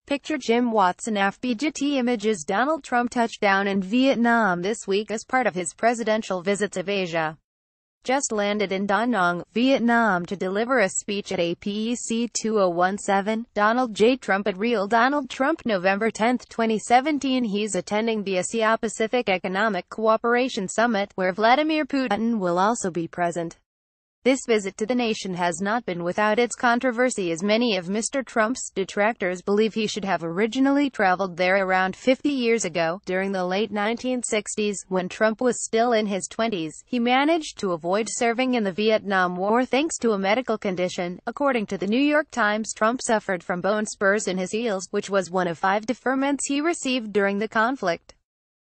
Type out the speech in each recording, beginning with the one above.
Picture Jim WATSONAFPGetty images Donald Trump touchdown in Vietnam this week as part of his presidential visits of Asia. Just landed in Da Nang, Vietnam to deliver a speech at APEC 2017, Donald J. Trump at Real Donald Trump November 10, 2017. He's attending the Asia-Pacific Economic Cooperation Summit, where Vladimir Putin will also be present. This visit to the nation has not been without its controversy, as many of Mr. Trump's detractors believe he should have originally traveled there around 50 years ago. During the late 1960s, when Trump was still in his 20s, he managed to avoid serving in the Vietnam War thanks to a medical condition. According to the New York Times, Trump suffered from bone spurs in his heels, which was one of 5 deferments he received during the conflict.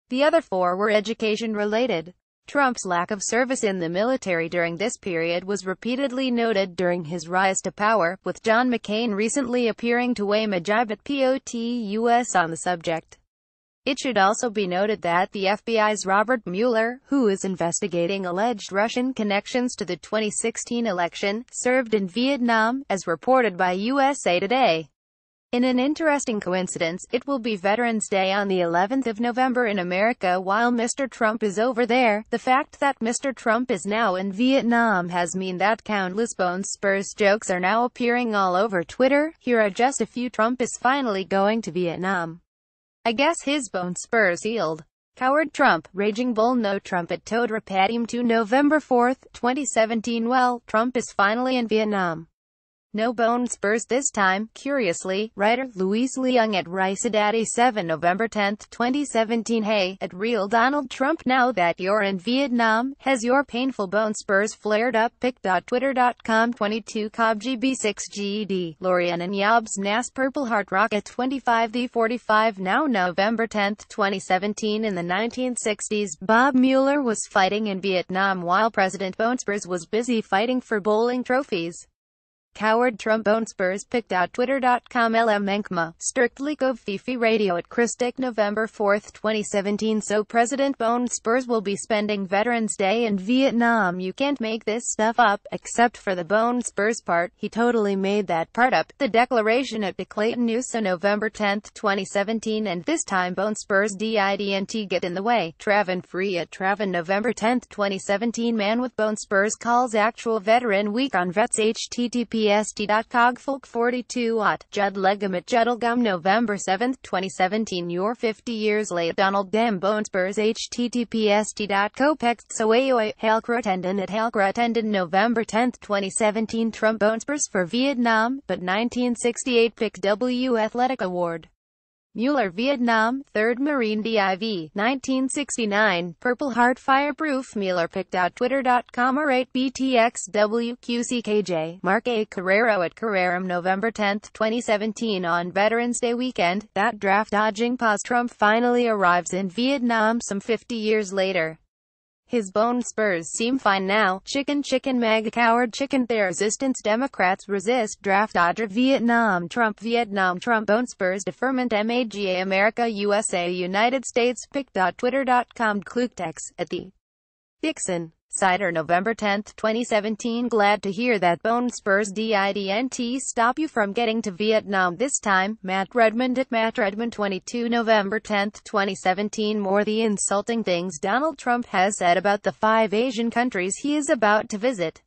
The other 4 were education-related. Trump's lack of service in the military during this period was repeatedly noted during his rise to power, with John McCain recently appearing to aim a jab at POTUS on the subject. It should also be noted that the FBI's Robert Mueller, who is investigating alleged Russian connections to the 2016 election, served in Vietnam, as reported by USA Today. In an interesting coincidence, it will be Veterans Day on the 11th of November in America while Mr. Trump is over there. The fact that Mr. Trump is now in Vietnam has meant that countless bone spurs jokes are now appearing all over Twitter. Here are just a few. Trump is finally going to Vietnam. I guess his bone spurs healed. Coward Trump, raging bull. No trumpet toad. Rapadim to November 4, 2017. Well, Trump is finally in Vietnam. No bone spurs this time. Curiously, writer Louise Leung at Rice87 November 10, 2017. Hey, at Real Donald Trump, now that you're in Vietnam, has your painful bone spurs flared up? Pic.twitter.com 22 Cobb GB6GD Lorian and Yobs Nas Purple Heart Rocket 25 The 45 Now November 10, 2017. In the 1960s, Bob Mueller was fighting in Vietnam while President Bone Spurs was busy fighting for bowling trophies. Coward Trump bone spurs. Pic.twitter.com LM Enkma, Strictly Cove Fifi Radio at Christic November 4, 2017. So President Bone Spurs will be spending Veterans Day in Vietnam. You can't make this stuff up, except for the bone spurs part. He totally made that part up. The declaration at the Clayton News on November 10, 2017. And this time bone spurs didn't get in the way. Travin Free at Travin November 10, 2017. Man with bone spurs calls actual veteran week on vets. https://cogfolk42 Judd Legum at Juddlegum November 7, 2017. You're 50 years late. Donald Dem Bone Spurs. https://copextsoaoi Halcrotendon at Halcrotendon November 10, 2017. Trump Bone Spurs for Vietnam, but 1968 Pic W Athletic Award. Mueller Vietnam, 3rd Marine Div. 1969, Purple Heart Fireproof Mueller. Pic.twitter.com or 8BTXWQCKJ, Mark A. Carrero at Carreram November 10, 2017. On Veterans Day weekend, that draft-dodging pause. Trump finally arrives in Vietnam some 50 years later. His bone spurs seem fine now. Chicken MAGA coward chicken. The resistance Democrats resist draft dodger. Vietnam Trump bone spurs deferment. MAGA America USA United States. Pic.twitter.com Klutex at the Dixon Cider November 10, 2017. Glad to hear that bone spurs didn't stop you from getting to Vietnam this time. Matt Redmond at Matt Redmond 22 November 10, 2017. More the insulting things Donald Trump has said about the 5 Asian countries he is about to visit.